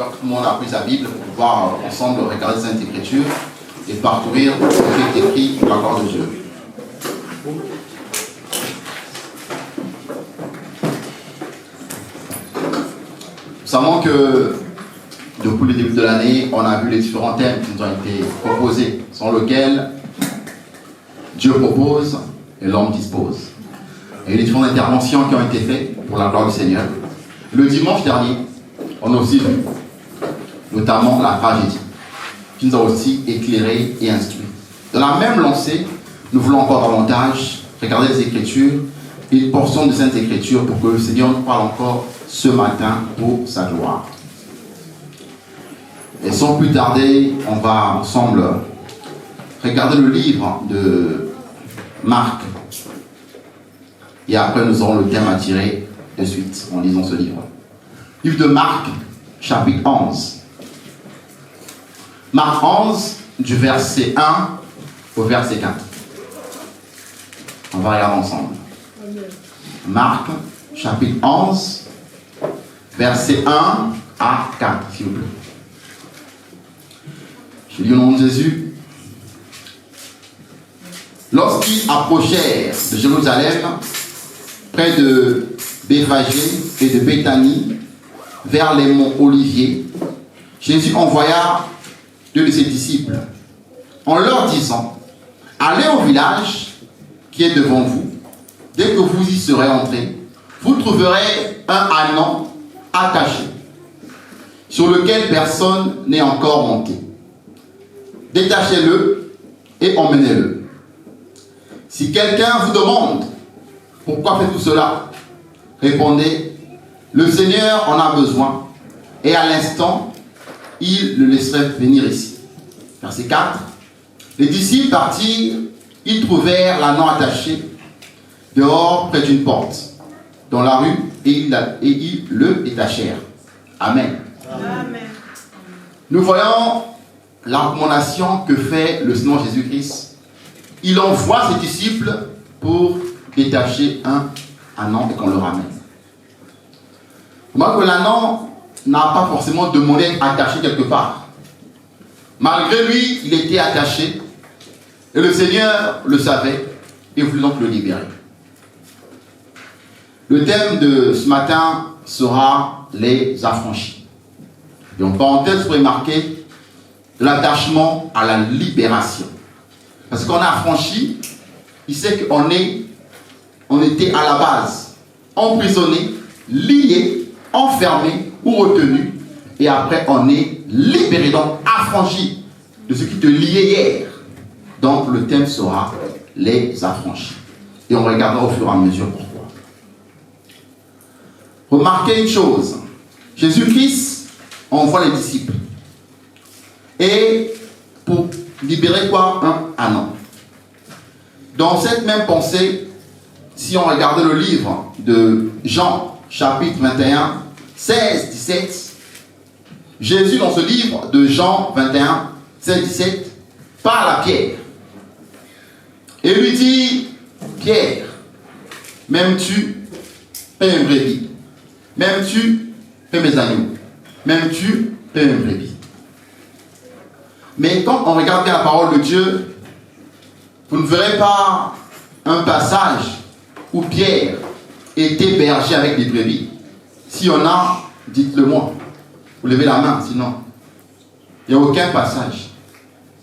J'espère que tout le monde a pris sa Bible pour pouvoir ensemble regarder Sainte Écriture et parcourir ce qui est écrit dans la parole de Dieu. Nous savons que depuis le début de l'année, on a vu les différents thèmes qui nous ont été proposés, sur lesquels Dieu propose et l'homme dispose. Il y a eu les différentes interventions qui ont été faites pour la gloire du Seigneur. Le dimanche dernier, on a aussi vu notamment la tragédie, qui nous a aussi éclairé et instruit. Dans la même lancée, nous voulons encore davantage regarder les Écritures, une portion de Sainte Écriture pour que le Seigneur nous parle encore ce matin pour sa gloire. Et sans plus tarder, on va ensemble regarder le livre de Marc. Et après, nous aurons le thème à tirer de suite en lisant ce livre. Livre de Marc, chapitre 11. Marc 11, du verset 1 au verset 4. On va regarder ensemble. Marc, chapitre 11, verset 1 à 4, s'il vous plaît. Je lis au nom de Jésus. Lorsqu'ils approchèrent de Jérusalem, près de Béphagée et de Béthanie, vers les monts Olivier, Jésus envoya 2 de ses disciples, en leur disant: allez au village qui est devant vous. Dès que vous y serez entrés, vous trouverez un ânon attaché, sur lequel personne n'est encore monté. Détachez-le et emmenez-le. Si quelqu'un vous demande pourquoi faites-vous cela, répondez: le Seigneur en a besoin, et à l'instant, il le laisserait venir ici. Verset 4. Les disciples partirent, ils trouvèrent l'ânon attaché dehors près d'une porte, dans la rue, et ils le détachèrent. Amen. Amen. Nous voyons la recommandation que fait le Seigneur Jésus-Christ. Il envoie ses disciples pour détacher un ânon et qu'on le ramène. Moi, que l'ânon n'a pas forcément de monnaie attachée quelque part. Malgré lui, il était attaché et le Seigneur le savait et voulait donc le libérer. Le thème de ce matin sera les affranchis. Et en parenthèse, vous remarquez de l'attachement à la libération. Parce qu'on a affranchi, il sait qu'on était à la base emprisonné, lié, enfermé ou retenu, et après on est libéré, donc affranchi de ce qui te liait hier. Donc le thème sera les affranchis. Et on regardera au fur et à mesure pourquoi. Remarquez une chose, Jésus-Christ envoie les disciples. Et pour libérer quoi? Un ânon. Dans cette même pensée, si on regardait le livre de Jean, chapitre 21, 16, 17, Jésus, dans ce livre de Jean 21, 16, 17, parle à Pierre. Et lui dit: Pierre, m'aimes-tu? Paie mes brebis. M'aimes-tu? Paie mes agneaux. M'aimes-tu? Paie mes brebis. Mais quand on regarde bien la parole de Dieu, vous ne verrez pas un passage où Pierre était berger avec des brebis. S'il y en a, dites-le moi. Vous levez la main, sinon. Il n'y a aucun passage.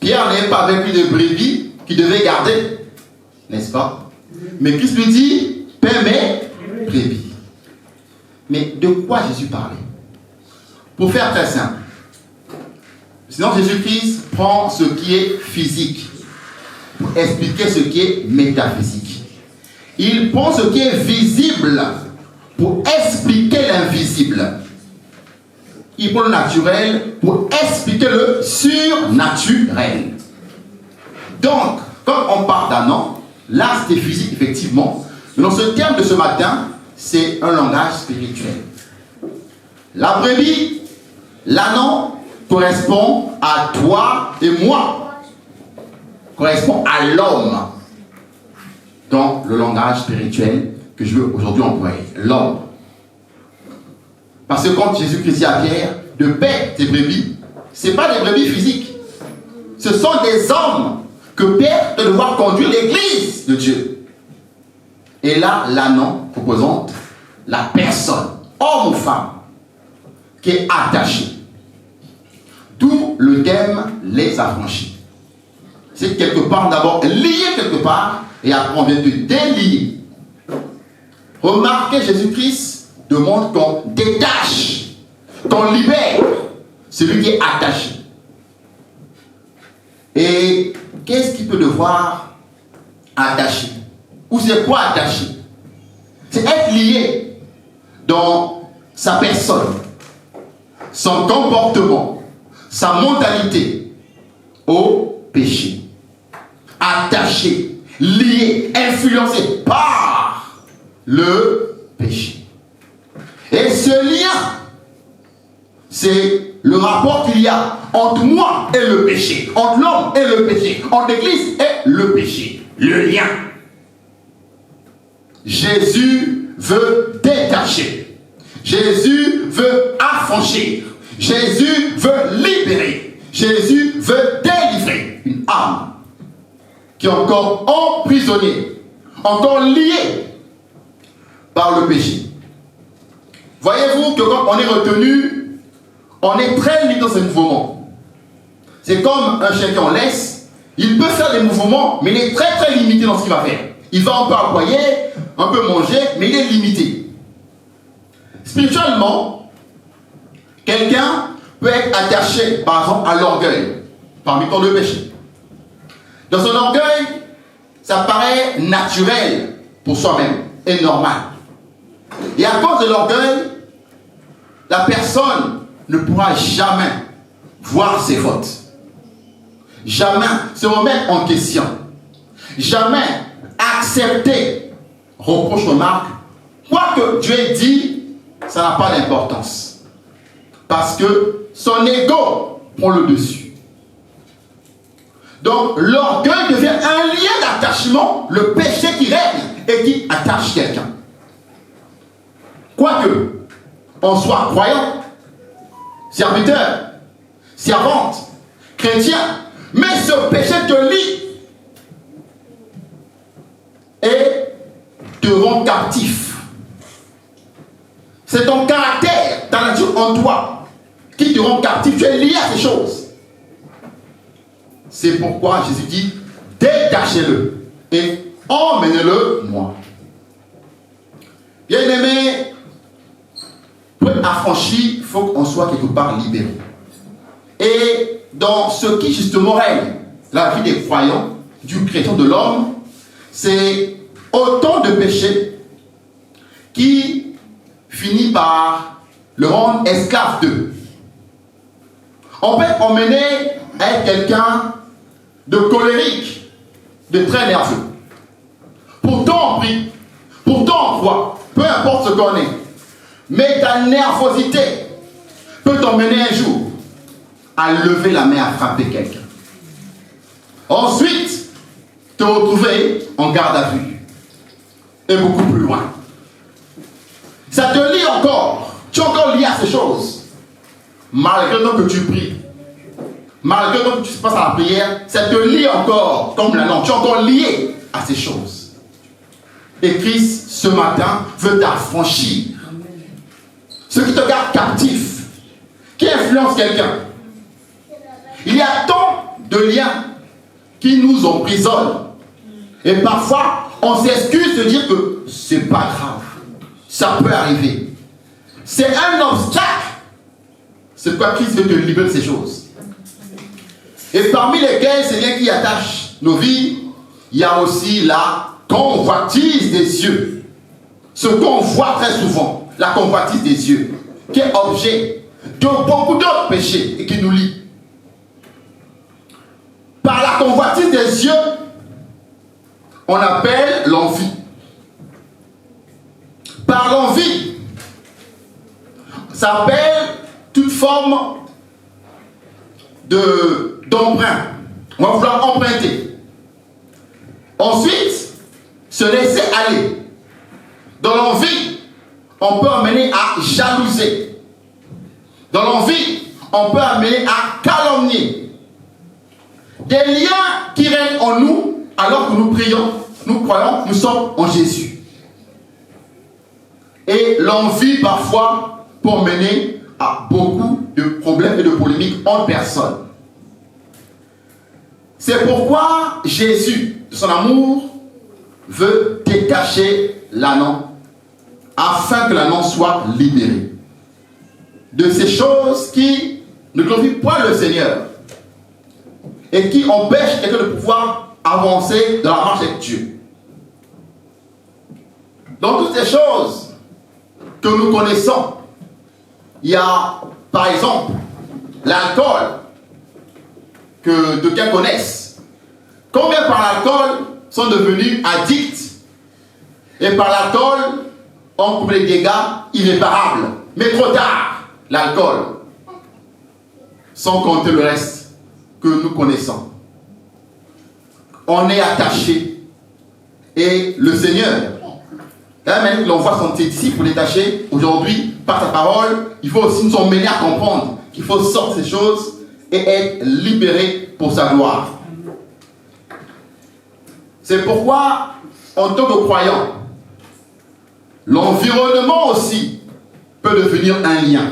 Pierre n'est pas avec lui des brebis qu'il devait garder. N'est-ce pas? Mais Christ lui dit: paie mes brebis. Mais de quoi Jésus parlait? Pour faire très simple. Sinon, Jésus-Christ prend ce qui est physique pour expliquer ce qui est métaphysique. Il prend ce qui est visible pour expliquer l'invisible. Il prend le naturel pour expliquer le surnaturel. Donc, quand on parle d'ânon, là c'est physique effectivement. Mais dans ce terme de ce matin, c'est un langage spirituel. La brebis, l'ânon, correspond à toi et moi, correspond à l'homme dans le langage spirituel que je veux aujourd'hui employer, l'homme. Parce que quand Jésus-Christ dit à Pierre: de paix tes brebis, ce n'est pas des brebis physiques. Ce sont des hommes que Pierre doit devoir conduire l'église de Dieu. Et là, l'annon représente la personne, homme ou femme, qui est attachée. D'où le thème les affranchis. C'est quelque part d'abord lié quelque part et après on vient de délier. Remarquez, Jésus-Christ demande qu'on détache, qu'on libère celui qui est attaché. Et qu'est-ce qu'il peut devoir attacher? Ou c'est quoi attacher? C'est être lié dans sa personne, son comportement, sa mentalité au péché. Attaché, lié, influencé par le péché. Et ce lien, c'est le rapport qu'il y a entre moi et le péché, entre l'homme et le péché, entre l'Église et le péché. Le lien. Jésus veut détacher. Jésus veut affranchir. Jésus veut libérer. Jésus veut délivrer une âme qui est encore emprisonnée, encore liée par le péché. Voyez-vous que quand on est retenu, on est très libre dans ce mouvement. C'est comme un chien qu'on laisse, il peut faire des mouvements, mais il est très très limité dans ce qu'il va faire. Il va un peu aboyer, un peu manger, mais il est limité. Spirituellement, quelqu'un peut être attaché, par exemple, à l'orgueil, parmi tant de péchés. Dans son orgueil, ça paraît naturel pour soi-même et normal. Et à cause de l'orgueil, la personne ne pourra jamais voir ses fautes, jamais se remettre en question, jamais accepter reproche, remarque. Quoi que Dieu ait dit, ça n'a pas d'importance. Parce que son ego prend le dessus. Donc l'orgueil devient un lien d'attachement, le péché qui règne et qui attache quelqu'un. Quoique on soit croyant, serviteur, servante, chrétien, mais ce péché te lie et te rend captif. C'est ton caractère, ta nature en toi qui te rend captif. Tu es lié à ces choses. C'est pourquoi Jésus dit détachez-le et emmenez-le moi. Bien aimé, pour être affranchi, il faut qu'on soit quelque part libéré. Et dans ce qui justement règne la vie des croyants, du chrétien, de l'homme, c'est autant de péchés qui finit par le rendre esclave d'eux. On peut être emmené à être quelqu'un de colérique, de très nerveux. Pourtant on prie, pourtant on croit, peu importe ce qu'on est. Mais ta nervosité peut t'emmener un jour à lever la main, à frapper quelqu'un. Ensuite, te retrouver en garde à vue. Et beaucoup plus loin. Ça te lie encore. Tu es encore lié à ces choses. Malgré donc que tu pries. Malgré donc que tu passes à la prière, ça te lie encore comme la langue. Tu es encore lié à ces choses. Et Christ, ce matin, veut t'affranchir. Ce qui te garde captif, qui influence quelqu'un. Il y a tant de liens qui nous emprisonnent. Et parfois, on s'excuse de dire que c'est pas grave. Ça peut arriver. C'est un obstacle. C'est pourquoi Christ veut te libérer de ces choses. Et parmi lesquels ces liens qui attachent nos vies, il y a aussi la convoitise des yeux. Ce qu'on voit très souvent, la convoitise des yeux, qui est objet de beaucoup d'autres péchés et qui nous lie. Par la convoitise des yeux, on appelle l'envie. Par l'envie, ça s'appelle toute forme d'emprunt. On va vouloir emprunter. Ensuite, se laisser aller. Dans l'envie, on peut emmener à jalouser. Dans l'envie, on peut amener à calomnier. Des liens qui règnent en nous alors que nous prions, nous croyons, nous sommes en Jésus. Et l'envie parfois peut mener à beaucoup de problèmes et de polémiques entre personnes. C'est pourquoi Jésus, de son amour, veut détacher l'ânon afin que l'ânon soit libéré de ces choses qui ne glorifient point le Seigneur et qui empêchent quelqu'un de pouvoir avancer dans la marche avec Dieu. Dans toutes ces choses que nous connaissons, il y a par exemple l'alcool que d'aucuns connaissent. Combien par l'alcool sont devenus addicts et par l'alcool ont commis des dégâts irréparables, mais trop tard, l'alcool, sans compter le reste que nous connaissons. On est attaché et le Seigneur, la même que l'on voit son disciple détaché aujourd'hui par sa parole, il faut aussi nous emmener à comprendre qu'il faut sortir ces choses et être libéré pour sa gloire. C'est pourquoi, en tant que croyant, l'environnement aussi peut devenir un lien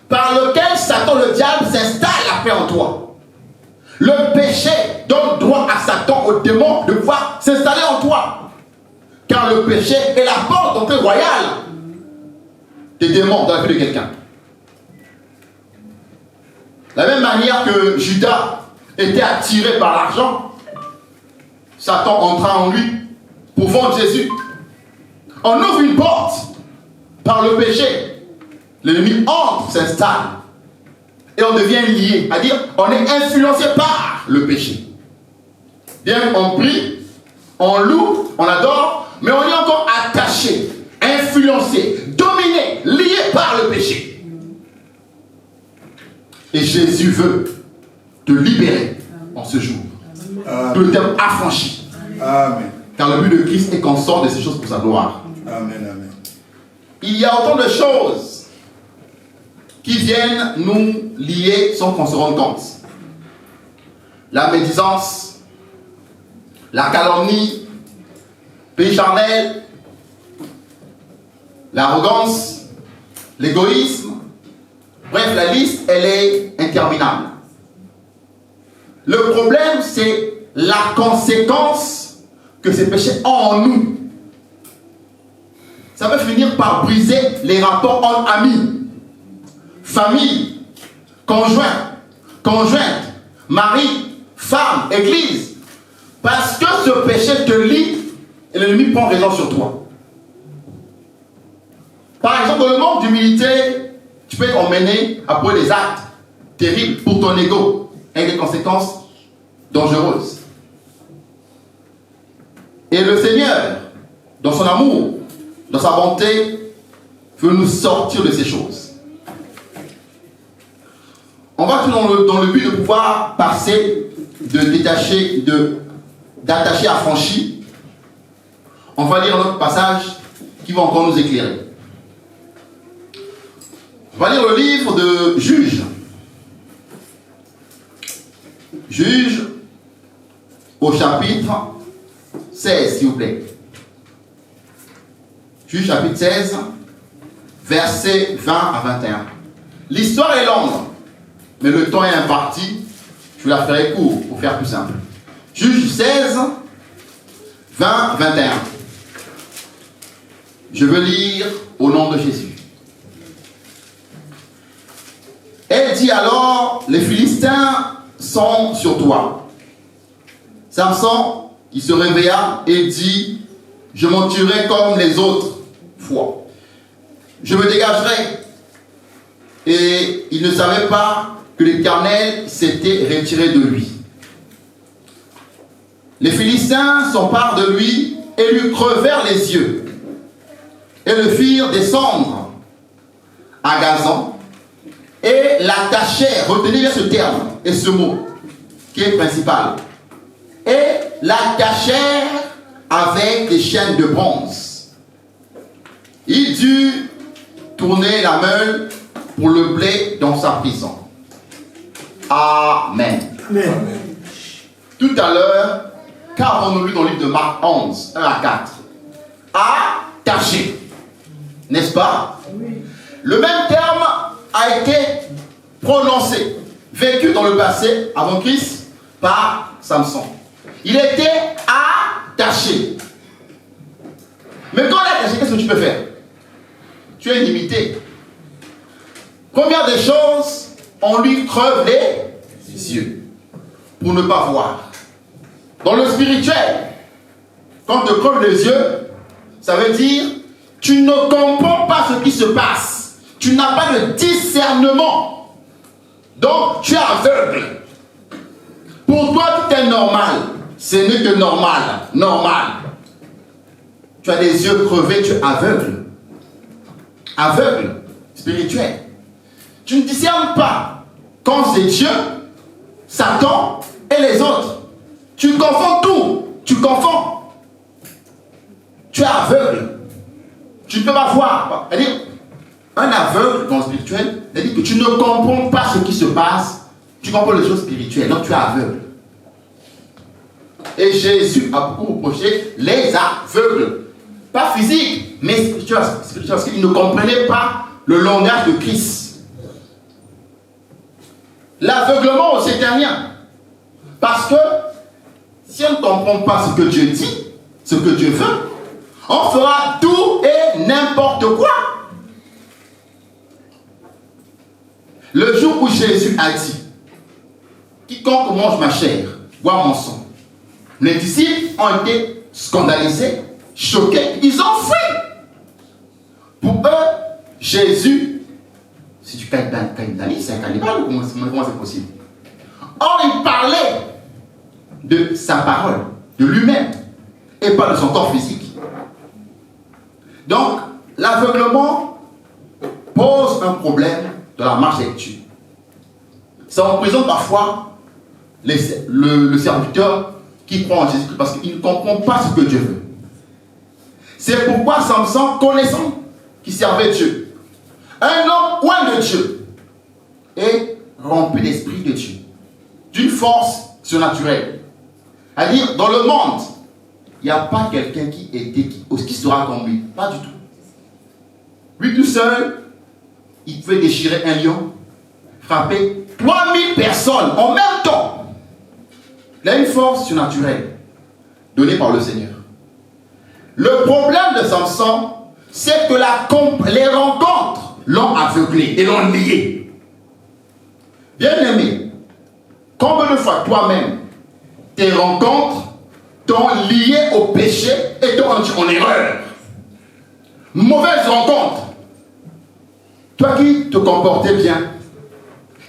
par lequel Satan, le diable, s'installe après en toi. Le péché donne droit à Satan, au démon, de pouvoir s'installer en toi. Car le péché est la porte d'entrée royale des démons dans la vie de quelqu'un. De la même manière que Judas était attiré par l'argent, Satan entra en lui pour vendre Jésus. On ouvre une porte par le péché. L'ennemi entre, s'installe. Et on devient lié. C'est-à-dire, on est influencé par le péché. Bien, on prie, on loue, on adore, mais on est encore attaché, influencé, dominé, lié par le péché. Et Jésus veut te libérer en ce jour. De le terme affranchi. Amen. Car le but de Christ est qu'on sorte de ces choses pour sa gloire. Amen, amen. Il y a autant de choses qui viennent nous lier sans qu'on se rende compte. La médisance, la calomnie, le péché charnel, l'arrogance, l'égoïsme. Bref, la liste, elle est interminable. Le problème, c'est la conséquence que ces péchés ont en nous. Ça peut finir par briser les rapports entre amis, famille, conjoint, conjointe, mari, femme, église. Parce que ce péché te lie et l'ennemi prend raison sur toi. Par exemple, dans le manque d'humilité, tu peux être emmené à poser des actes terribles pour ton ego, avec des conséquences dangereuses. Et le Seigneur, dans son amour, dans sa bonté, veut nous sortir de ces choses. On va tout dans le but de pouvoir passer, de détacher, d'attacher à franchi. On va lire un autre passage qui va encore nous éclairer. On va lire le livre de Juges. Juges au chapitre 16, s'il vous plaît. Juges chapitre 16, versets 20 à 21. L'histoire est longue, mais le temps est imparti. Je la ferai court pour faire plus simple. Juges 16, 20, 21. Je veux lire au nom de Jésus. Elle dit alors, les Philistins sont sur toi. Samson, il se réveilla et dit, je m'en tuerai comme les autres fois. Je me dégagerai. Et il ne savait pas que l'Éternel s'était retiré de lui. Les Philistins s'emparent de lui et lui crevèrent les yeux et le firent descendre à Gazan et l'attachèrent, retenez bien ce terme et ce mot qui est principal, et l'attachèrent avec des chaînes de bronze. Il dut tourner la meule pour le blé dans sa prison. Amen. Amen. Tout à l'heure, qu'avons-nous lu dans le livre de Marc 11, 1 à 4? Attaché. N'est-ce pas? Oui. Le même terme a été prononcé, vécu dans le passé, avant Christ, par Samson. Il était attaché. Mais quand on est attaché, qu'est-ce que tu peux faire? Tu es limité. Combien de choses on lui creve les yeux pour ne pas voir? Dans le spirituel, quand on te creve les yeux, ça veut dire tu ne comprends pas ce qui se passe. Tu n'as pas de discernement. Donc tu es aveugle. Pour toi, tout est normal. Ce n'est que normal. Normal. Tu as des yeux crevés, tu es aveugle. Aveugle, spirituel. Tu ne discernes pas quand c'est Dieu, Satan et les autres. Tu confonds tout. Tu confonds. Tu es aveugle. Tu ne peux pas voir. C'est-à-dire, un aveugle dans le spirituel, c'est-à-dire que tu ne comprends pas ce qui se passe. Tu comprends les choses spirituelles. Donc tu es aveugle. Et Jésus a beaucoup reproché les aveugles. Pas physique, mais spirituel. Parce qu'ils ne comprenaient pas le langage de Christ. L'aveuglement aussi est rien. Parce que si on ne comprend pas ce que Dieu dit, ce que Dieu veut, on fera tout et n'importe quoi. Le jour où Jésus a dit, quiconque mange ma chair, boit mon sang, les disciples ont été scandalisés, choqués, ils ont fui. Pour eux, Jésus, si tu cannibalises, c'est un cannibale, comment c'est possible? Or, il parlait de sa parole, de lui-même, et pas de son corps physique. Donc, l'aveuglement pose un problème dans la marche avec Dieu. Ça représente parfois le serviteur qui croit en Jésus-Christ parce qu'il ne comprend pas ce que Dieu veut. C'est pourquoi Samson, connaissant qu'il servait Dieu, un homme loin de Dieu, est rempli d'esprit de Dieu, d'une force surnaturelle. C'est-à-dire, dans le monde, il n'y a pas quelqu'un qui sera comme lui. Pas du tout. Lui tout seul, il pouvait déchirer un lion, frapper 3000 personnes en même temps. Il a une force surnaturelle donnée par le Seigneur. Le problème de Samson, c'est que les rencontres l'ont aveuglé et l'ont lié. Bien-aimé, combien de fois toi-même, tes rencontres t'ont lié au péché et t'ont rendu en erreur? Mauvaise rencontre. Toi qui te comportais bien,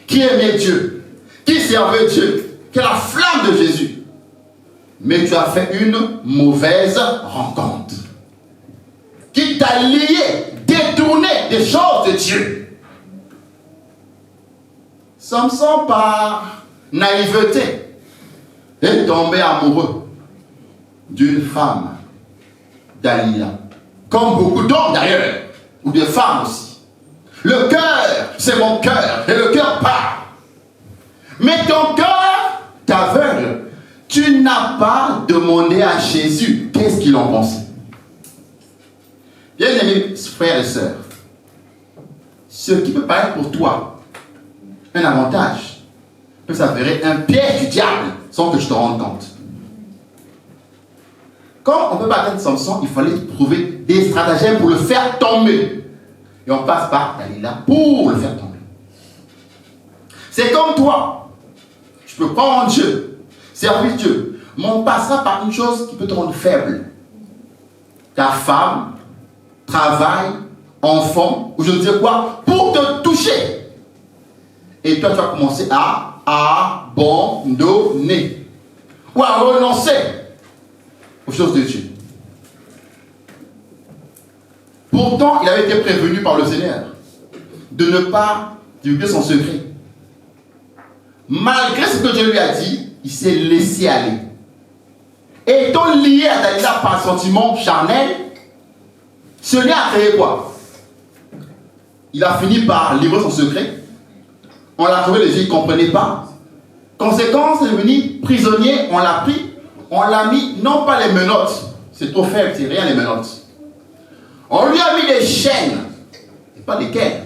qui aimait Dieu, qui servait Dieu, qui a la flamme de Jésus, mais tu as fait une mauvaise rencontre qui t'a lié, détourné des choses de Dieu. Samson, par naïveté, est tombé amoureux d'une femme, Dalila, comme beaucoup d'hommes d'ailleurs, ou de femmes aussi. Le cœur, c'est mon cœur, et le cœur part. Mais ton cœur t'aveugle. Tu n'as pas demandé à Jésus qu'est-ce qu'il en pensait. Bien-aimés frères et sœurs, ce qui peut paraître pour toi un avantage peut s'avérer un piège du diable sans que tu te rendes compte. Quand on ne peut pas atteindre Samson, il fallait trouver des stratagèmes pour le faire tomber. Et on passe par Dalila pour le faire tomber. C'est comme toi. Tu peux croire en Dieu, servir Dieu, mais on passera par une chose qui peut te rendre faible. Ta femme, travail, enfant, ou je ne sais quoi, pour te toucher. Et toi, tu vas commencer à abandonner ou à renoncer aux choses de Dieu. Pourtant, il avait été prévenu par le Seigneur de ne pas divulguer son secret. Malgré ce que Dieu lui a dit, il s'est laissé aller. Et étant lié à Dalila par un sentiment charnel, ce lien a créé quoi? il a fini par livrer son secret. On l'a trouvé les yeux, il ne comprenait pas. Conséquence, il est devenu prisonnier, on l'a pris, on l'a mis, non pas les menottes, c'est trop faible, c'est rien les menottes. On lui a mis des chaînes, pas lesquelles,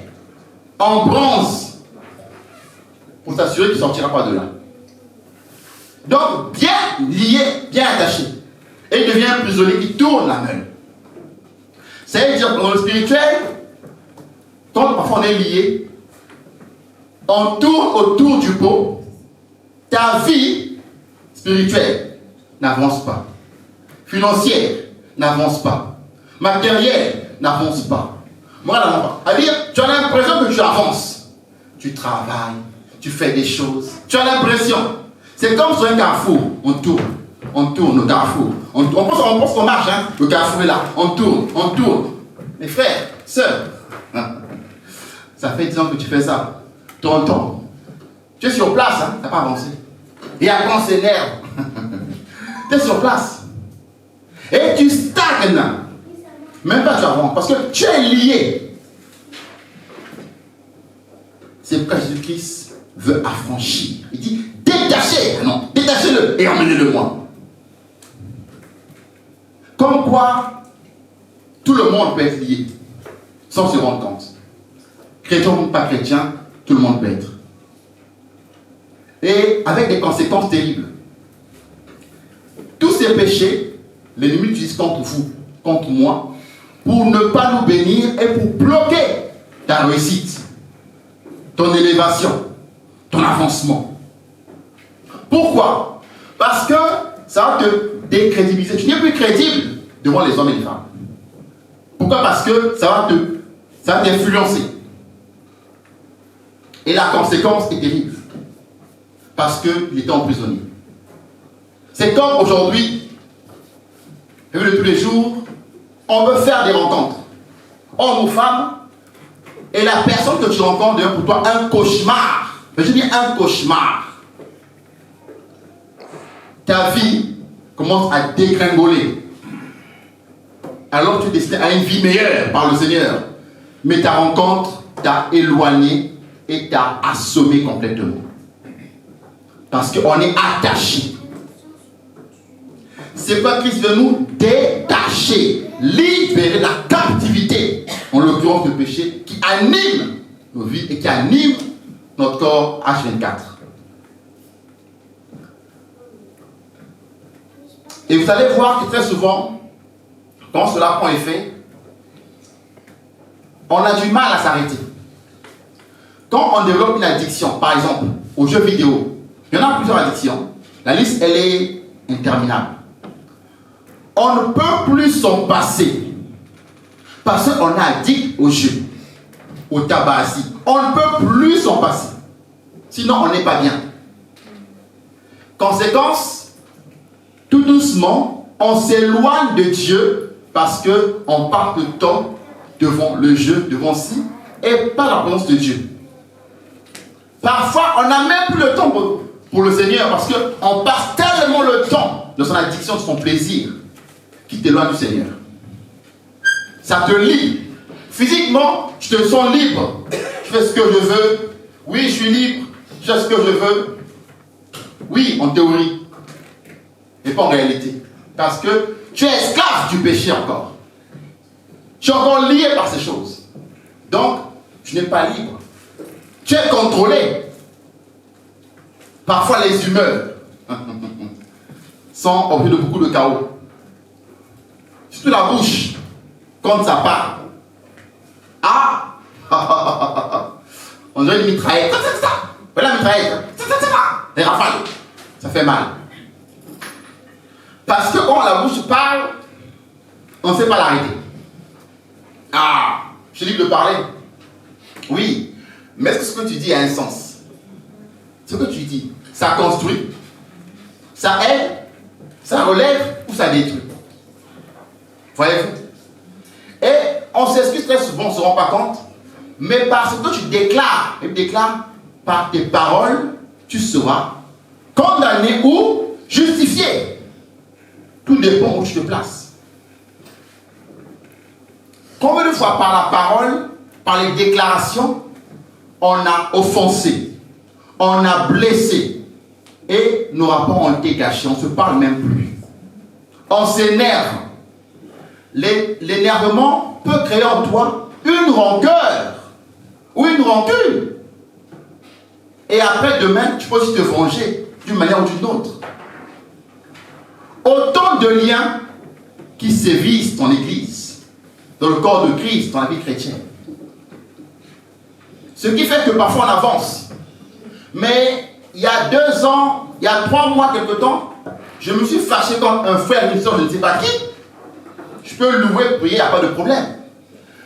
en bronze, pour s'assurer qu'il ne sortira pas de là. Donc, bien lié, bien attaché. Et il devient un prisonnier qui tourne la main. C'est-à-dire que dans le spirituel, quand parfois on est lié, on tourne autour du pot, ta vie spirituelle n'avance pas. Financière n'avance pas. Matérielle n'avance pas. Moi, n'avance pas. C'est-à-dire, tu as l'impression que tu avances. Tu travailles, tu fais des choses. Tu as l'impression. C'est comme sur un carrefour, on tourne au carrefour. On pense qu'on marche, hein? Le carrefour est là, on tourne. Mes frères, sœurs, ça fait 10 ans que tu fais ça. Tonton, tu es sur place, hein? Tu n'as pas avancé. Et après on s'énerve. Tu es sur place. Et tu stagnes. Même pas tu avances, parce que tu es lié. C'est pourquoi Jésus-Christ veut affranchir. Il dit, détachez-le et emmenez-le moi. Comme quoi, tout le monde peut être lié, sans se rendre compte. Chrétien ou pas chrétien, tout le monde peut être. Et avec des conséquences terribles. Tous ces péchés, l'ennemi utilise contre vous, contre moi, pour ne pas nous bénir et pour bloquer ta réussite, ton élévation, ton avancement. Pourquoi? Parce que ça va te décrédibiliser. Tu n'es plus crédible devant les hommes et les femmes. Pourquoi? Parce que ça va t'influencer. Et la conséquence est terrible. Parce qu'il était emprisonné. C'est comme aujourd'hui, de tous les jours, on veut faire des rencontres. Homme ou femme, et la personne que tu rencontres devient pour toi un cauchemar. Je dis un cauchemar. Ta vie commence à dégringoler. Alors tu décides à une vie meilleure par le Seigneur. Mais ta rencontre t'a éloigné et t'a assommé complètement. Parce qu'on est attaché. C'est pas Christ veut nous détacher, libérer la captivité, en l'occurrence le péché, qui anime nos vies et qui anime notre corps H24. Et vous allez voir que très souvent, quand cela prend effet, on a du mal à s'arrêter. Quand on développe une addiction, par exemple, aux jeux vidéo, il y en a plusieurs addictions, la liste elle est interminable. On ne peut plus s'en passer parce qu'on est addict au jeu, au tabac. On ne peut plus s'en passer. Sinon, on n'est pas bien. Conséquence, tout doucement, on s'éloigne de Dieu parce qu'on part de temps devant le jeu, devant ci, et pas la présence de Dieu. Parfois, on n'a même plus le temps pour le Seigneur parce qu'on passe tellement le temps de son addiction, de son plaisir, qui t'éloigne du Seigneur. Ça te lie. Physiquement, je te sens libre. Je fais ce que je veux. Oui, je suis libre. Je fais ce que je veux. Oui, en théorie. Mais pas en réalité. Parce que tu es esclave du péché encore. Tu es encore lié par ces choses. Donc, tu n'es pas libre. Tu es contrôlé. Parfois, les humeurs sont objet de beaucoup de chaos. Surtout la bouche, quand ça part. On dirait une mitraillette. Voilà la mitraillette. Les rafales. Ça fait mal. Parce que quand la bouche parle, on ne sait pas l'arrêter. Je suis libre de parler. Oui. Mais est-ce que ce que tu dis a un sens? Ce que tu dis, ça construit, ça aide, ça relève ou ça détruit? Voyez-vous? Et on s'excuse très souvent, on ne se rend pas compte, mais parce que tu déclares, par tes paroles, tu seras condamné ou justifié. Tout dépend où tu te places. Combien de fois par la parole, par les déclarations, on a offensé, on a blessé, et nos rapports ont été gâchés, on ne se parle même plus. On s'énerve. L'énervement peut créer en toi une rancœur ou une rancune. Et après, demain, tu peux aussi te venger d'une manière ou d'une autre. Autant de liens qui sévissent dans l'Église, dans le corps de Christ, dans la vie chrétienne. Ce qui fait que parfois on avance. Mais il y a 2 ans, il y a 3 mois, quelque temps, je me suis fâché contre un frère, une soeur, je ne sais pas qui. Je peux louer, prier, il n'y a pas de problème.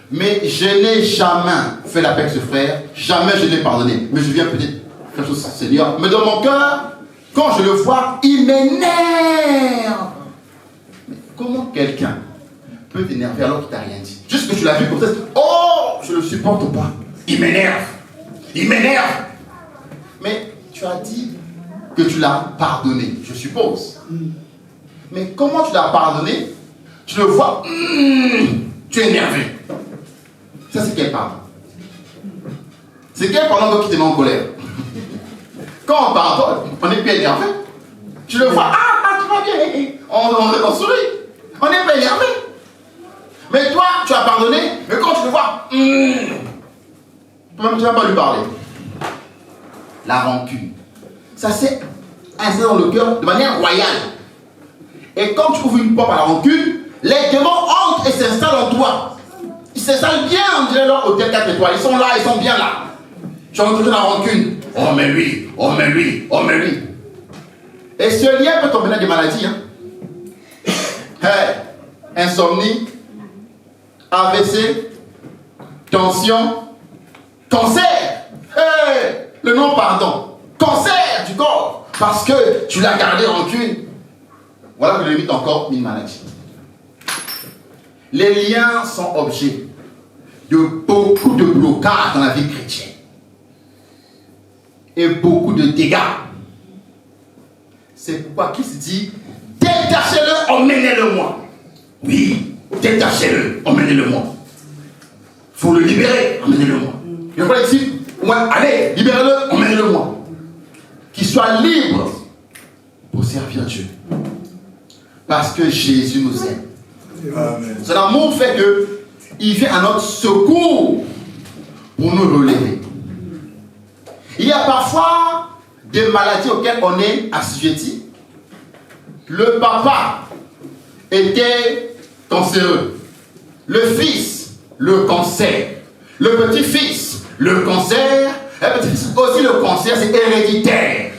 Mais je n'ai jamais fait la paix avec ce frère, jamais je l'ai pardonné. Mais je viens peut-être faire chose, Seigneur. Mais dans mon cœur, quand je le vois, il m'énerve. Mais comment quelqu'un peut t'énerver alors qu'il t'a rien dit? Juste que tu l'as vu comme ça, oh, je ne le supporte pas. Il m'énerve. Il m'énerve. Mais tu as dit que tu l'as pardonné, je suppose. Mais comment tu l'as pardonné? Tu le vois, tu es énervé. Ça, c'est quel pardon? C'est quel pardon qui te met en colère? Quand on pardonne, on est bien énervé. Tu le vois, tu vas bien, on sourit. On est pas énervé. Mais toi, tu as pardonné, mais quand tu le vois, tu ne vas pas lui parler. La rancune. Ça s'est installé dans le cœur de manière royale. Et quand tu ouvres une porte à la rancune, les démons entrent et s'installent en toi. Ils s'installent bien, on dirait leur hôtel 4 étoiles. Ils sont là, ils sont bien là. Tu as toujours la rancune. Oh mais lui, oh mais lui, oh mais lui. Et ce lien peut t'emmener des maladies. Insomnie, AVC, tension, cancer. Le non pardon. Cancer du corps. Parce que tu l'as gardé rancune. Voilà que le limite encore une maladie. Les liens sont objets de beaucoup de blocages dans la vie chrétienne. Et beaucoup de dégâts. C'est pourquoi Christ dit, détachez-le, emmenez-le-moi. Oui, détachez-le, emmenez-le-moi. Il faut le libérer, emmenez-le-moi. Il faut dire, allez, libérez-le, emmenez-le-moi. Qu'il soit libre pour servir Dieu. Parce que Jésus nous aime. Amen. Son amour fait qu'il vient à notre secours pour nous relever. Il y a parfois des maladies auxquelles on est assujetti. Le papa était cancéreux. Le fils, le cancer. Le petit-fils, le cancer. Et aussi le cancer, c'est héréditaire.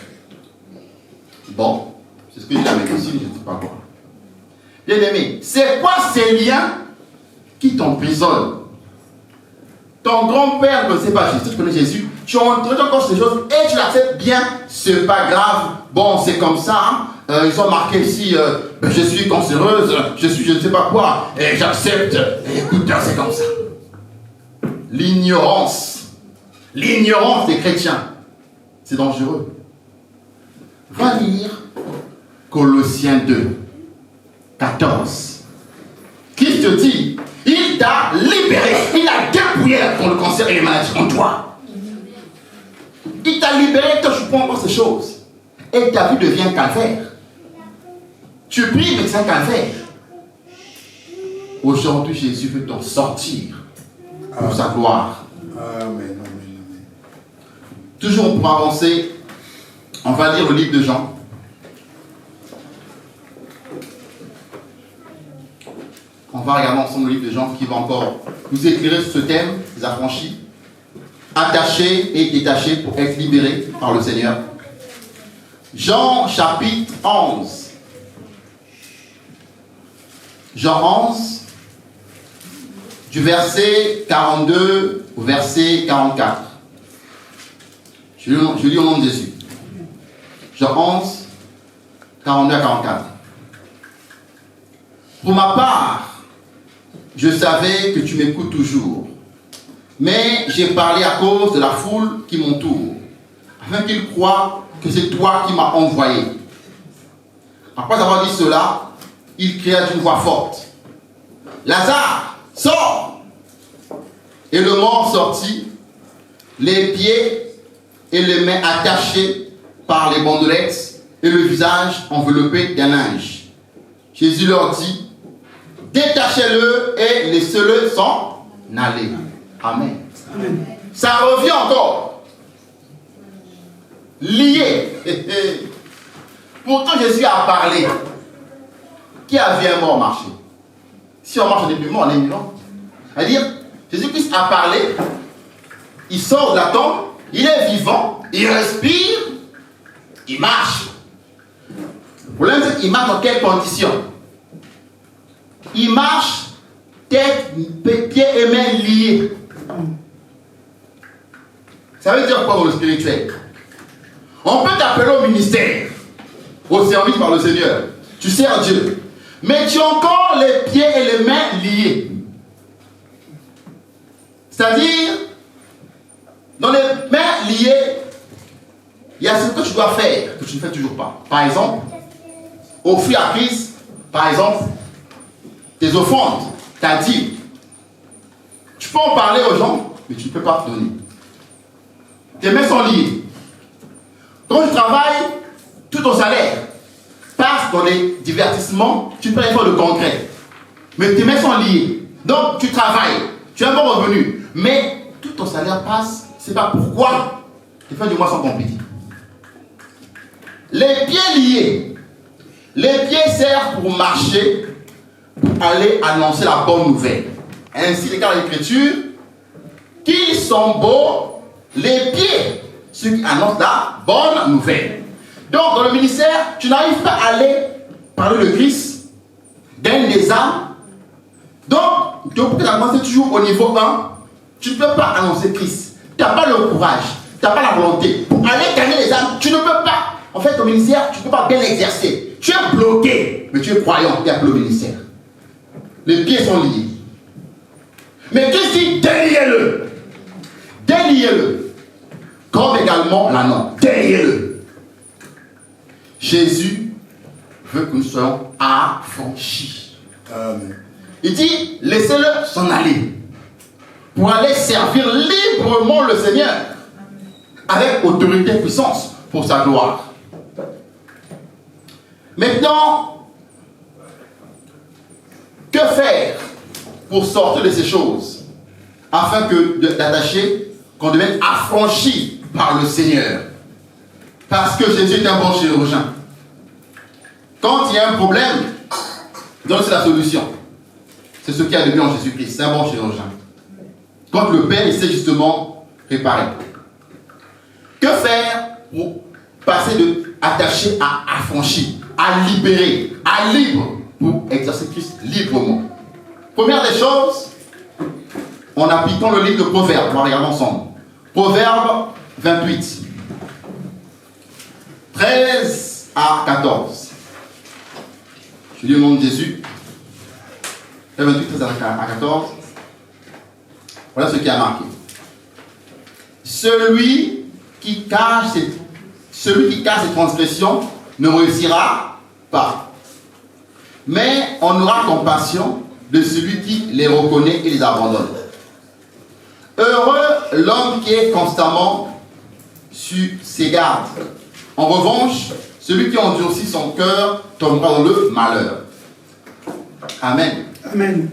Bon, c'est ce que dit la médecine, je ne sais pas quoi. Bien aimé, c'est quoi ces liens qui t'emprisonnent? Ton grand-père ne sait pas Jésus, tu connais Jésus, tu entends encore ces choses et tu l'acceptes bien, c'est pas grave, bon c'est comme ça, ils ont marqué ici, je suis cancéreuse, je suis je ne sais pas quoi, et j'accepte, et écoute, c'est comme ça. L'ignorance des chrétiens, c'est dangereux. Va lire Colossiens 2. 14. Christ te dit, il t'a libéré, il a dépouillé pour le cancer et les maladies en toi. Il t'a libéré, toi je prends encore ces choses. Et ta vie devient calvaire. Tu pries, mais c'est un calvaire. Aujourd'hui, Jésus veut t'en sortir pour sa gloire. Amen. Toujours pour avancer, on va lire le livre de Jean. On va regarder ensemble le livre de Jean qui va encore nous éclairer sur ce thème, les affranchis, attachés et détachés pour être libérés par le Seigneur. Jean chapitre 11. Jean 11, du verset 42 au verset 44. Je lis au nom de Jésus. Jean 11, 42 à 44. Pour ma part, je savais que tu m'écoutes toujours, mais j'ai parlé à cause de la foule qui m'entoure, afin qu'ils croient que c'est toi qui m'as envoyé. Après avoir dit cela, il cria d'une voix forte, Lazare, sors! Et le mort sortit, les pieds et les mains attachés par les bandelettes et le visage enveloppé d'un linge. Jésus leur dit, détachez-le et laissez-le s'en aller. Amen. Amen. Ça revient encore. Lié. Pourtant Jésus a parlé. Qui a vu un mort marcher? Si on marche, on n'est plus mort, on est vivant. C'est-à-dire, Jésus-Christ a parlé, il sort de la tombe, il est vivant, il respire, il marche. Le problème, c'est qu'il marche dans quelles conditions? Il marche, tête, pieds et mains liés. Ça veut dire quoi dans le spirituel? On peut t'appeler au ministère, au service par le Seigneur. Tu sers Dieu. Mais tu as encore les pieds et les mains liés. C'est-à-dire, dans les mains liées, il y a ce que tu dois faire, que tu ne fais toujours pas. Par exemple, offrir à Christ, par exemple, tes offrandes, ta dîme. Tu peux en parler aux gens, mais tu ne peux pas donner. Tes mains sont liées. Quand tu travailles, tout ton salaire passe dans les divertissements, tu peux faire le concret. Mais tes mains sont liées. Donc tu travailles, tu as un bon revenu, mais tout ton salaire passe, c'est pas pourquoi les fins du mois sont compliquées. Les pieds liés. Les pieds servent pour marcher, pour aller annoncer la bonne nouvelle. Ainsi, déclare l'Écriture, qu'ils sont beaux, les pieds, ceux qui annoncent la bonne nouvelle. Donc, dans le ministère, tu n'arrives pas à aller parler de Christ, gagner des âmes. Donc, tu peux avancer toujours au niveau 1. Tu ne peux pas annoncer Christ. Tu n'as pas le courage, tu n'as pas la volonté. Pour aller gagner les âmes, tu ne peux pas. En fait, au ministère, tu ne peux pas bien l'exercer. Tu es bloqué, mais tu es croyant, tu es appelé au ministère. Les pieds sont liés. Mais Christ dit, déliez-le. Déliez-le. Comme également l'anneau. Déliez-le. Jésus veut que nous soyons affranchis. Amen. Il dit, laissez-le s'en aller. Pour aller servir librement le Seigneur. Avec autorité et puissance pour sa gloire. Maintenant, que faire pour sortir de ces choses? Afin d'attacher qu'on devienne affranchi par le Seigneur. Parce que Jésus est un bon chirurgien. Quand il y a un problème, donc c'est la solution. C'est ce qu'il y a de mieux en Jésus-Christ. C'est un bon chirurgien. Quand le Père, il sait justement réparer. Que faire pour passer de attaché à affranchi, à libérer, à libre, pour exercer Christ librement? Première des choses, en appliquant le livre de Proverbes, on va regarder ensemble. Proverbes 28. 13 à 14. Je lis au nom de Jésus. 28, 13 à 14. Voilà ce qui a marqué. Celui qui cache ses transgressions ne réussira pas. Mais on aura compassion de celui qui les reconnaît et les abandonne. Heureux l'homme qui est constamment sur ses gardes. En revanche, celui qui endurcit son cœur tombera dans le malheur. Amen. Amen.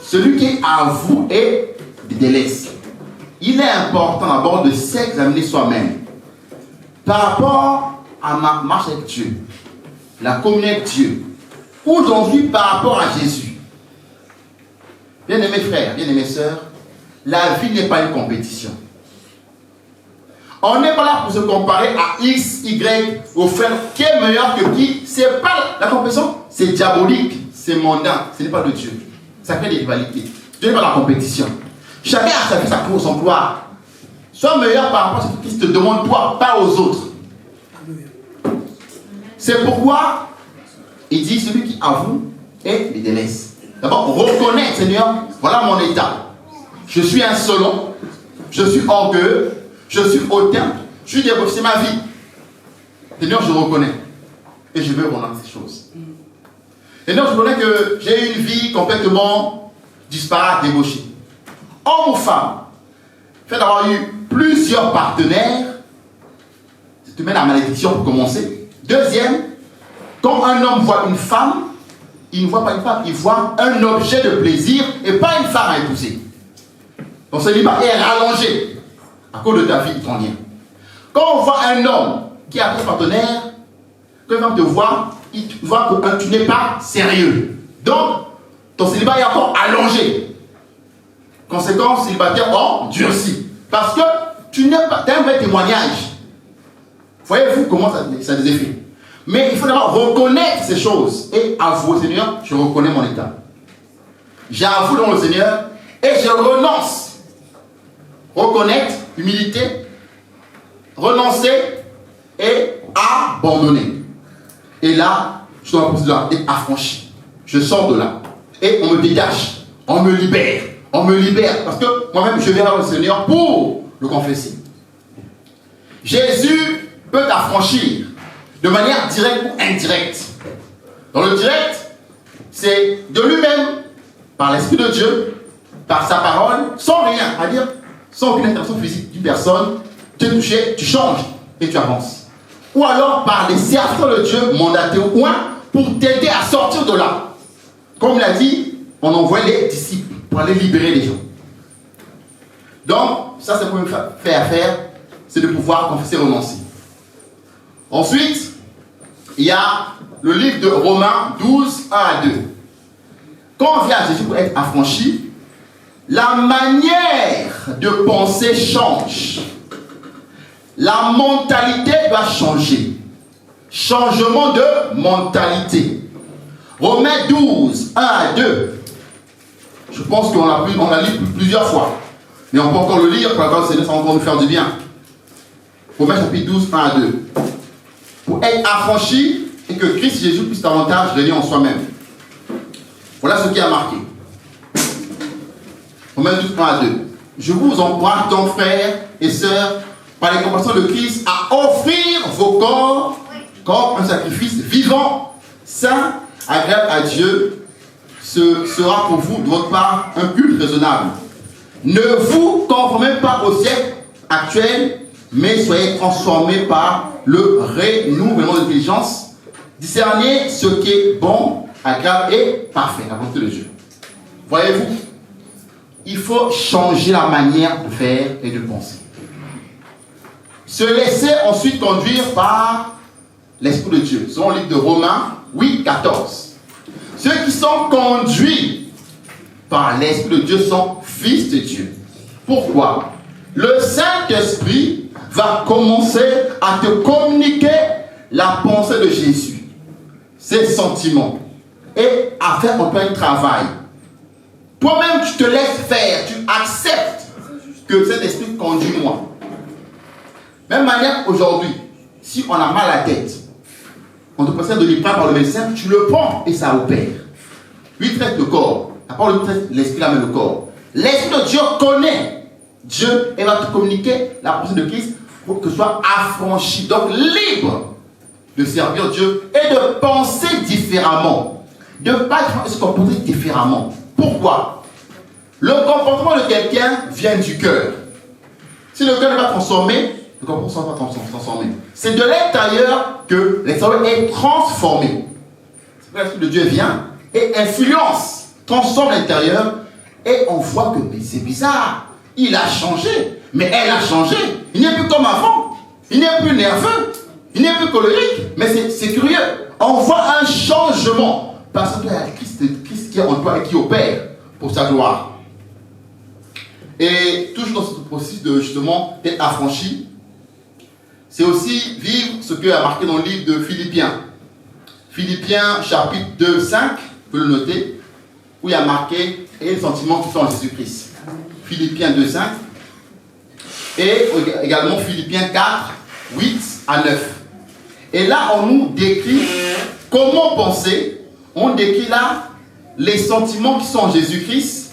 Celui qui avoue et délaisse. Il est important d'abord de s'examiner soi-même. Par rapport à ma marche avec Dieu, la communion avec Dieu, où j'en suis par rapport à Jésus. Bien-aimés frères, bien-aimées sœurs, la vie n'est pas une compétition. On n'est pas là pour se comparer à X, Y, au frère qui est meilleur que qui. C'est pas la compétition, c'est diabolique, c'est mondain, ce n'est pas de Dieu. Ça crée des rivalités. Dieu n'est pas la compétition. Chacun a sa vie, sa course, son gloire. Sois meilleur par rapport à ce qui te demande toi, pas aux autres. C'est pourquoi il dit celui qui avoue et les délaisse. D'abord, reconnaître, Seigneur, voilà mon état. Je suis insolent, je suis orgueilleux, je suis hautain, je suis dévoté, c'est ma vie. Seigneur, je reconnais. Et je veux rendre ces choses. Seigneur, je reconnais que j'ai une vie complètement disparate, débauchée. homme ou femme, le fait d'avoir eu plusieurs partenaires, ça te met la malédiction pour commencer. Deuxième, quand un homme voit une femme, il ne voit pas une femme, il voit un objet de plaisir et pas une femme à épouser. Donc ce célibat est rallongé à cause de ta vie étrangère. Quand on voit un homme qui a un partenaire, quand une femme te voit, il voit que tu n'es pas sérieux. Donc, ton célibat est encore allongé. Conséquence, célibataire endurci. Parce que tu n'es pas, tu as un vrai témoignage. Voyez-vous comment ça a des effets. Mais il faut d'abord reconnaître ces choses et avouer, Seigneur, je reconnais mon état. J'avoue devant le Seigneur et je renonce. Reconnaître, humilité, renoncer et abandonner. Et là, je dois me là et affranchi. Je sors de là. Et on me détache. On me libère. On me libère. Parce que moi-même, je vais vers le Seigneur pour le confesser. Jésus peut t'affranchir de manière directe ou indirecte. Dans le direct, c'est de lui-même, par l'Esprit de Dieu, par sa parole, sans rien à dire, sans aucune intervention physique d'une personne, tu es touché, tu changes et tu avances. Ou alors par les serviteurs de Dieu mandatés au point pour t'aider à sortir de là. Comme il a dit, on envoie les disciples pour aller libérer les gens. Donc, ça c'est pour me faire faire, c'est de pouvoir confesser et renoncer. Ensuite, il y a le livre de Romains 12, 1 à 2. Quand on vient à Jésus pour être affranchi, la manière de penser change. La mentalité doit changer. Changement de mentalité. Romains 12, 1 à 2. Je pense qu'on l'a lu plusieurs fois. Mais on peut encore le lire pour avoir le Seigneur, ça va encore nous faire du bien. Romains chapitre 12, 1 à 2. Pour être affranchi et que Christ Jésus puisse davantage régner en soi-même. Voilà ce qui a marqué. Romains 12, 1 à 2. Je vous encourage donc, frères et sœurs, par les compassions de Christ, à offrir vos corps comme un sacrifice vivant, saint, agréable à Dieu. Ce sera pour vous, de votre part, un culte raisonnable. Ne vous conformez pas au siècle actuel, mais soyez transformés par le renouvellement de l'intelligence. Discernez ce qui est bon, agréable et parfait, la volonté de Dieu. Voyez-vous, il faut changer la manière de faire et de penser. Se laisser ensuite conduire par l'Esprit de Dieu. Selon le livre de Romains 8, 14. Ceux qui sont conduits par l'Esprit de Dieu sont fils de Dieu. Pourquoi? Le Saint-Esprit va commencer à te communiquer la pensée de Jésus, ses sentiments, et à faire un peu un travail. Toi-même, tu te laisses faire, tu acceptes que cet esprit conduit moi. Même manière, aujourd'hui, si on a mal à la tête, on te prescrit de l'hypnose par le médecin, tu le prends et ça opère. Lui traite le corps. La parole traite l'esprit, la main, le corps. L'Esprit de Dieu connaît Dieu et va te communiquer la pensée de Christ pour que tu sois affranchi, donc libre de servir Dieu et de penser différemment. De ne pas se comporter différemment. Pourquoi? Le comportement de quelqu'un vient du cœur. Si le cœur n'est pas transformé, le comportement ne va pas transformé. C'est de l'intérieur que l'extérieur est transformé. C'est pourquoi l'Esprit de Dieu vient et influence, transforme l'intérieur et on voit que mais c'est bizarre. Il a changé, mais elle a changé. Il n'est plus comme avant. Il n'est plus nerveux. Il n'est plus colérique. Mais c'est curieux. On voit un changement parce qu'il y a Christ qui est en toi et qui opère pour sa gloire. Et toujours dans ce processus de justement être affranchi, c'est aussi vivre ce que a marqué dans le livre de Philippiens. Philippiens chapitre 2, 5, vous pouvez le noter, où il y a marqué et les sentiments qui sont en Jésus-Christ. Philippiens 2, 5. Et également Philippiens 4, 8 à 9. Et là, on nous décrit comment penser. On décrit là les sentiments qui sont en Jésus-Christ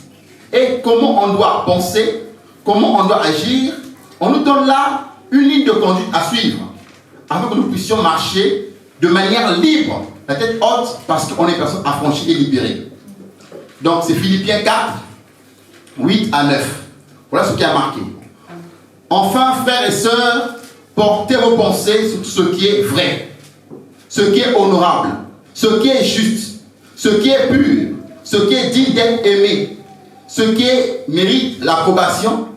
et comment on doit penser, comment on doit agir. On nous donne là une ligne de conduite à suivre afin que nous puissions marcher de manière libre, la tête haute, parce qu'on est personne affranchie et libérée. Donc c'est Philippiens 4, 8 à 9. Voilà ce qui a marqué. Enfin, frères et sœurs, portez vos pensées sur ce qui est vrai, ce qui est honorable, ce qui est juste, ce qui est pur, ce qui est digne d'être aimé, ce qui mérite l'approbation,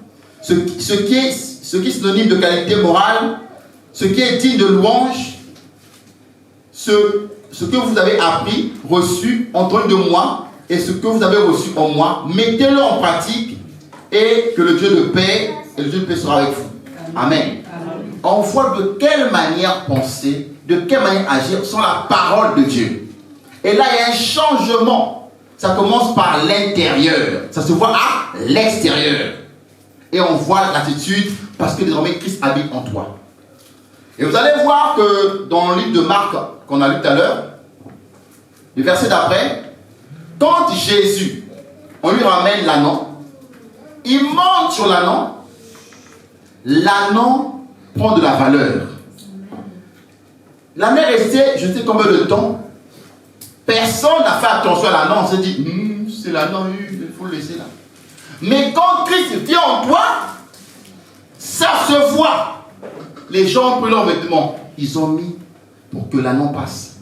ce qui est synonyme de qualité morale, ce qui est digne de louange, ce que vous avez appris, reçu, entendu de moi, et ce que vous avez reçu en moi, mettez-le en pratique, et que le Dieu de paix, et le Dieu de paix sera avec vous. Amen. On voit de quelle manière penser, de quelle manière agir sur la parole de Dieu. Et là, il y a un changement. Ça commence par l'intérieur. Ça se voit à l'extérieur. Et on voit l'attitude parce que désormais Christ habite en toi. Et vous allez voir que dans le livre de Marc, qu'on a lu tout à l'heure, le verset d'après, quand Jésus, on lui ramène l'ânon, il monte sur l'ânon, l'ânon prend de la valeur. L'ânon est resté, je ne sais combien de temps, personne n'a fait attention à l'ânon, on s'est dit, c'est l'ânon, il faut le laisser là. Mais quand Christ vient en toi, ça se voit. Les gens ont pris leurs vêtements, ils ont mis pour que l'ânon passe.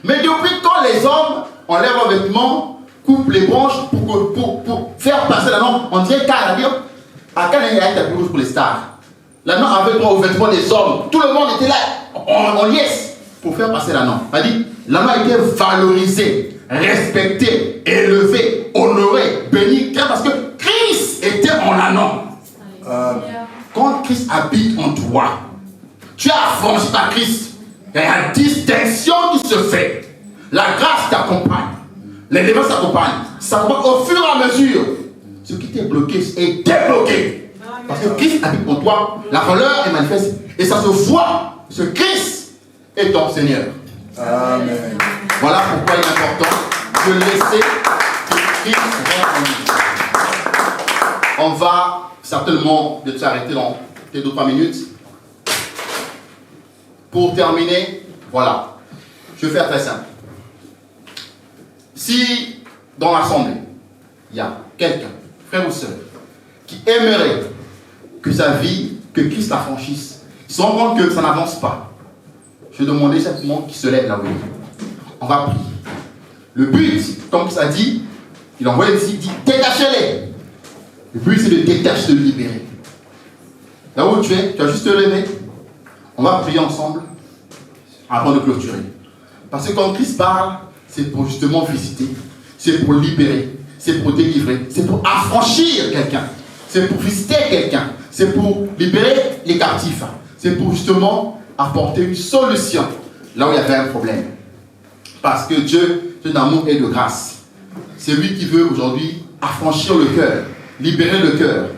Mais depuis quand les hommes enlèvent leurs vêtements, coupent les branches pour faire passer l'ânon, on dirait qu'à dire, à quel il y a un tapis rouge pour les stars. L'ânon avait droit aux vêtements des hommes. Tout le monde était là, en liesse, pour faire passer l'ânon. C'est-à-dire, l'ânon a été valorisé, respecté, élevé, honoré, béni, parce que Christ était en l'ânon. Quand Christ habite en toi, tu as affranchi par Christ. Il y a une distinction qui se fait. La grâce t'accompagne. Les délivrance t'accompagnent. Ça va au fur et à mesure. Ce qui t'est bloqué est débloqué. Parce que Christ habite en toi. La valeur est manifeste. Et ça se voit. Ce Christ est ton Seigneur. Amen. Voilà pourquoi il est important de laisser que Christ règne en nous. On va certainement de s'arrêter dans quelques 2-3 minutes. Pour terminer, voilà, je vais faire très simple. Si dans l'assemblée, il y a quelqu'un, frère ou sœur, qui aimerait que sa vie, que Christ la franchisse, il se rend compte que ça n'avance pas, je vais demander simplement qu'il se lève là où il est. On va prier. Le but, comme ça dit, il envoie ici, il dit détachez-les. Le but c'est de détacher, de libérer. Là où tu es, tu vas juste te lever. On va prier ensemble avant de clôturer. Parce que quand Christ parle, c'est pour justement visiter, c'est pour libérer, c'est pour délivrer, c'est pour affranchir quelqu'un, c'est pour visiter quelqu'un, c'est pour libérer les captifs, c'est pour justement apporter une solution là où il y avait un problème. Parce que Dieu, Dieu d'amour et de grâce, c'est lui qui veut aujourd'hui affranchir le cœur, libérer le cœur,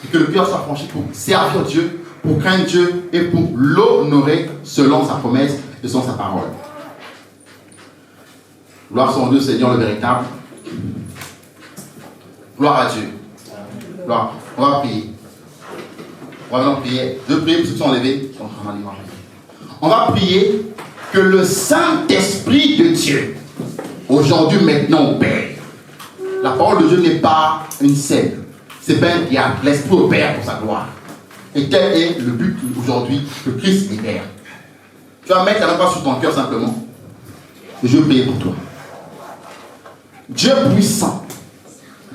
et que le cœur soit affranchi pour servir Dieu, pour craindre Dieu et pour l'honorer selon sa promesse et selon sa parole. Gloire soit en Dieu, Seigneur le véritable. Gloire à Dieu. Gloire. On va prier. On va maintenant prier. Je prie pour ceux qui sont levés. On va prier que le Saint-Esprit de Dieu, aujourd'hui, maintenant, opère. La parole de Dieu n'est pas une scène. C'est pas un théâtre. L'Esprit opère pour sa gloire. Et quel est le but aujourd'hui que Christ libère? Tu vas mettre la main sur ton cœur simplement. Et je vais prier pour toi. Dieu puissant,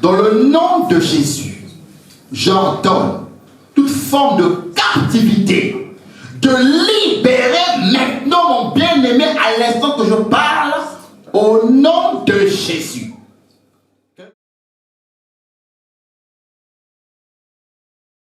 dans le nom de Jésus, j'ordonne toute forme de captivité, de libérer maintenant mon bien-aimé à l'instant que je parle, au nom de Jésus.